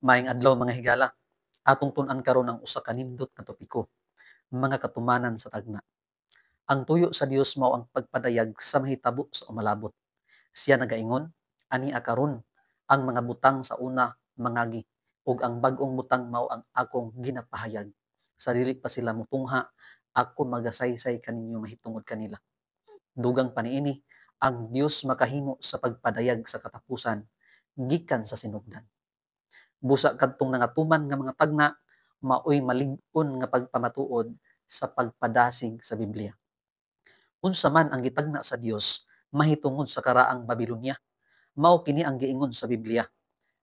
Maayong adlaw mga higala. Atong tun-an karon ang usa ka nindot nga topiko, mga katumanan sa tagna. Ang tuyo sa Dios mao ang pagpadayag sa mahitabo sa umalabot. Siya nagaingon, ani karon ang mga butang sa una mangagi ug ang bag-ong butang mao ang akong ginapahayag. Sa dili pa sila mutungha, ako magasaysay kaninyo mahitungod kanila. Dugang pa niini, ang Dios makahimo sa pagpadayag sa katapusan gikan sa sinugdan. Busa kadtong nangatuman nga mga tagna, maoy malig-on nga pagpamatuod sa pagpadasig sa Biblia. Unsa man ang gitagna sa Dios mahitungod sa karaang Babilonia, mao kini ang giingon sa Biblia.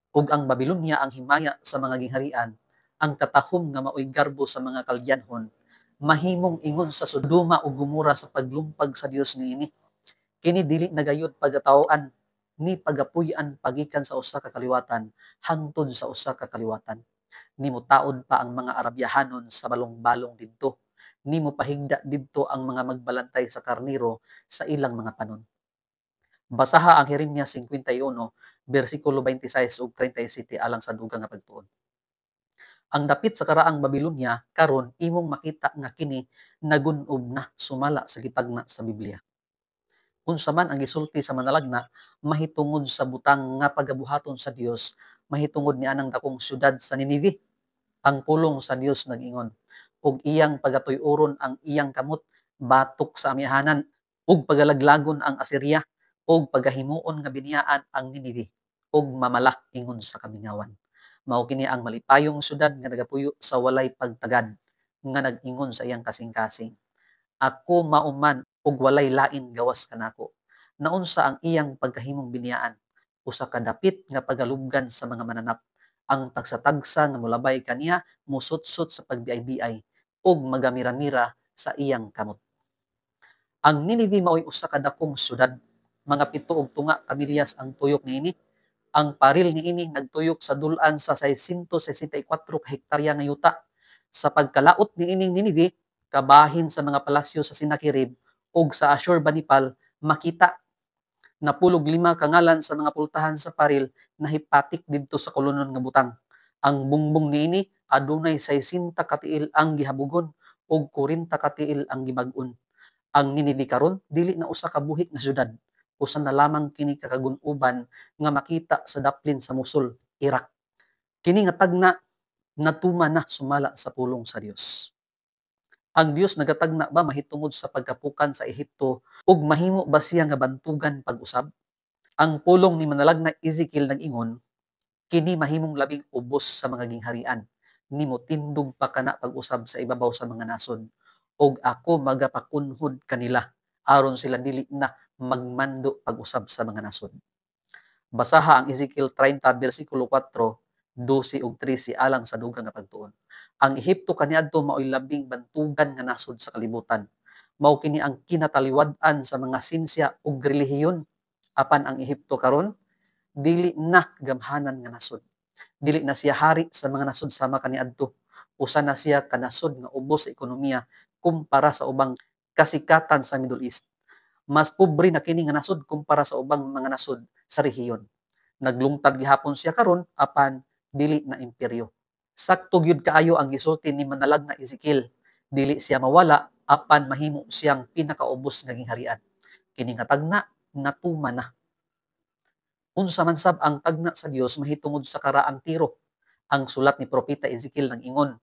Ug ang Babilonia ang himaya sa mga gingharian, ang katahom nga maoy garbo sa mga Kaldianhon, mahimong ingon sa Sodoma ug Gomora sa paglumpag sa Dios niini. Kini dili nagayod pagataoan ni pagapuy-an pagikan sa usa ka kaliwatan hangtod sa usa ka kaliwatan. Nimo taod pa ang mga Arabyahanon sa balong-balong didto. Nimo pahigda didto ang mga magbalantay sa karniro sa ilang mga panon. Basaha ang Jeremias 51, bersikulo 26 ug 37 alang sa dugang nga pagtuon. Ang dapit sa karaang Babilonia karon imong makita nga kini nagun-ob na sumala sa gitagna sa Biblia. Unsa man ang gisulti sa manalagna mahitungod sa butang nga pagabuhaton sa Dios, mahitungod ni anang dakong syudad sa Ninive. Ang pulong sa Dios nag-ingon, ug iyang pagatuy-uron ang iyang kamot, batok sa amihanan, ug pagalaglagon ang Assyria, ug pagahimuon nga biniyaan ang Ninive, ug mamala ingon sa kamingawan. Mao kini ang malipayong syudad nga nagapuyo sa walay pagtagad, nga nag-ingon sa iyang kasing-kasing. Ako mauman ug walay lain gawas kanako. Naunsa ang iyang pagkahimong biniyaan, usa ka dapit nga pagalubgan sa mga mananap. Ang tagsa-tagsa nga molabay kaniya musutsot sa pagbiay-biay ug magamira-mira sa iyang kamot. Ang Ninive maoy usa ka dakong syudad, mga 7 ug 2 ka milyas ang tuyok niini. Ang paril niini nagtuyok sa dul-an sa 664 ka hektarya nga yuta. Sa pagkalaot niining Ninive, kabahin sa mga palasyo sa Sennacherib ug sa Ashurbanipal, makita napulog 5 kangalan sa mga pultahan sa paril na hipatik didto sa kolonon nga butang. Ang bungbong niini adunay 60 katiil ang gihabugon ug 40 katiil ang gibag-on. Ang Ninive karon dili na usa ka buhi nga syudad, usa na lamang kini kakagun-uban nga makita sa daplin sa Mosul, Iraq. Kini nga tagna natuman na sumala sa pulong sa Dios. Ang Dios nagatagna ba mahitungod sa pagkapukan sa Ehipto ug mahimo ba siya nga bantugan pag-usab? Ang pulong ni manalagna Ezekiel nag-ingon, kini mahimong labing ubos sa mga gingharian. Nimo tindog pa kana pag-usab sa ibabaw sa mga nasod. Og ako magapakunhod kanila aron sila dili na magmando pag-usab sa mga nasod. Basaha ang Ezekiel 30 bersikulo 4, 12 ug 13 alang sa dugang nga pagtuon. Ang Ehipto kaniadto maoy labing bantugan nga nasod sa kalibutan. Mao kini ang kinataliwad-an sa mga sinsya ug relihiyon. Apan ang Ehipto karon dili na gamhanan nga nasod. Dili na siya hari sa mga nasod sama kaniadto. Usa na siya ka nasod nga ubos sa ekonomiya kumpara sa ubang kasikatan sa Middle East. Mas pobre na kini nga nasod kumpara sa ubang mga nasod sa rehiyon. Naglungtad gihapon siya karon apan dili na imperyo. Sakto gyud kaayo ang gisulti ni manalag na Ezekiel. Dili siya mawala apan mahimo siyang pinakaubos nga gingharian. Kini nga tagna natuman na. Unsa man sab ang tagna sa Dios mahitungod sa karaang Tiro. Ang sulat ni propeta Ezekiel nang ingon,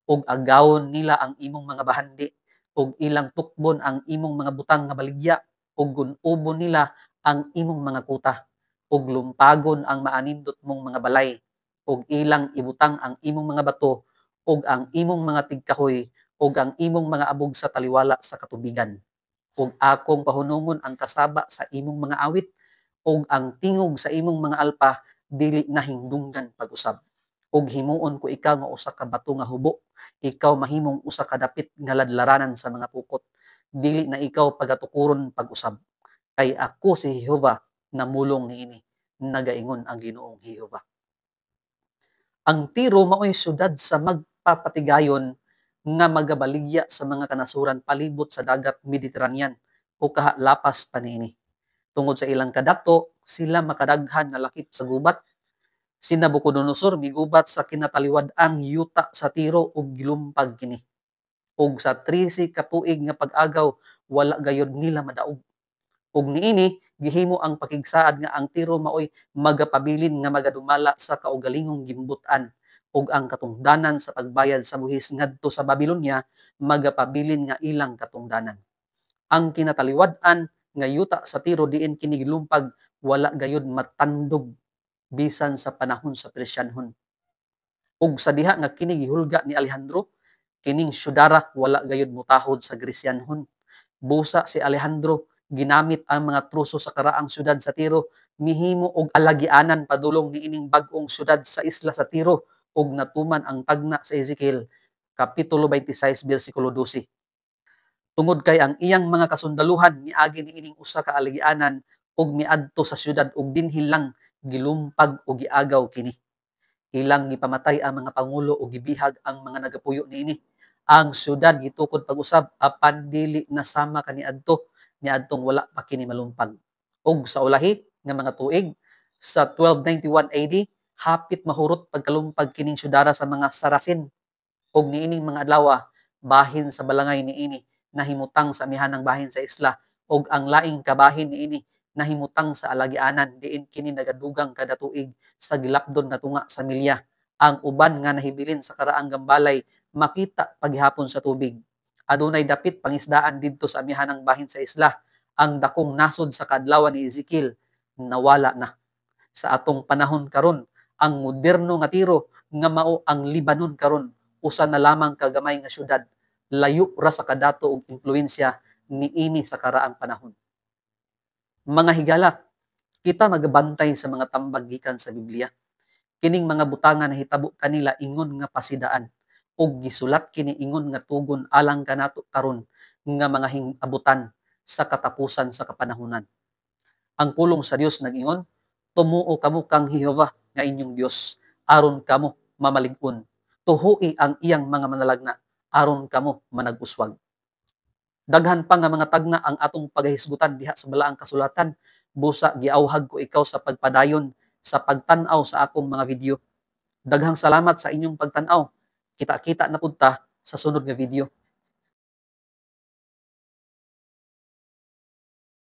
ug agawon nila ang imong mga bahandi, ug ilang tukbon ang imong mga butang nga baligya, ug gun-ubon nila ang imong mga kuta, ug lumpagon ang maanindot mong mga balay, ug ilang ibutang ang imong mga bato, ug ang imong mga tigkahoy, ug ang imong mga abog sa taliwala sa katubigan. Ug akong pahunungon ang kasaba sa imong mga awit, ug ang tingog sa imong mga alpa dili na hingdunggan pag-usab. Ug himuon ko ikaw nga usa ka bato nga hubo, ikaw mahimong usa ka dapit nga ladlaranan sa mga pukot. Dili na ikaw pagatukuron pag-usab. Kay ako si Jehova namulong niini, nagaingon ang Ginoong Jehova. Ang Tiro mao'y syudad sa magpapatigayon nga magabaligya sa mga kanasuran palibot sa dagat Mediterranean o kaha lapas pa niini. Tungod sa ilang kadato, sila makadaghan nga lakip sa gubat. Si Nabucodonosor migubat sa kinataliwad-ang yuta sa Tiro ug gilumpag kini. Ug sa 13 ka tuig nga pag-agaw wala gayud nila madaog. Ug niini gihimo ang pakigsaad nga ang Tiro maoy magapabilin nga magadumala sa kaugalingong gimbutan ug ang katungdanan sa pagbayad sa buhis ngadto sa Babilonia magapabilin nga ilang katungdanan. Ang kinataliwad-an nga yuta sa Tiro diin kini gilumpag wala gayud matandog bisan sa panahon sa Persyanhon. Ug sa diha nga kini gihulga ni Alejandro, kining syudara wala gayud mutahod sa Gresyanhon. Busa si Alejandro ginamit ang mga truso sa karaang syudad sa Tiro mihimo og alagianan padulong niining bag-ong syudad sa isla sa Tiro ug natuman ang tagna sa Ezekiel kapitulo 26 bersikulo 12. Tungod kay ang iyang mga kasundaluhan miagi niining usa ka alagianan ug miadto sa syudad ug dinhi lang gilumpag ug giagaw kini. Ilang gipamatay ang mga pangulo ug gibihag ang mga nagapuyo niini. Ang syudad gitukod pag-usab apan dili nasama kaniadto niadtong wala pa kini malumpag. Ug sa ulahi nga mga tuig sa 1291 AD hapit mahurot pagkalumpag kining syudara sa mga Saracen ug niining mga adlaw bahin sa balangay niini nahimutang sa amihanang bahin sa isla ug ang laing kabahin niini nahimutang sa alagianan diin kini nagadugang kada tuig sa gilapdon nga tunga sa milya. Ang uban nga nahibilin sa karaang gambalay makita paghihapon sa tubig. Adunay dapit pangisdaan didto sa amihanang bahin sa isla. Ang dakong nasod sa kadlawan ni Ezekiel nawala na. Sa atong panahon karon, ang moderno nga Tiro nga mao ang Libanon karon usa na lamang kagamay nga syudad. Layo ra sa kadato ug impluwensya niini sa karaang panahon. Mga higala, kita magbantay sa mga tambag gikan sa Biblia. Kining mga butangan nahitabo kanila ingon nga pasidaan ug gisulat kini ingon nga tugon alang kanato karon nga mga hingabutan sa katapusan sa kapanahunan. Ang pulong sa Dios nag-ingon, tumuo kamo kang Jehova nga inyong Dios aron kamo mamalig-on. Tuhui ang iyang mga manalagna aron kamo manag-uswag. Daghan pa nga mga tagna ang atong pagahisgutan diha sa balaang kasulatan. Busa giawhag ko ikaw sa pagpadayon sa pagtan-aw sa akong mga video. Daghang salamat sa inyong pagtan-aw. Kita-kita na pud ta sa sunod nga video.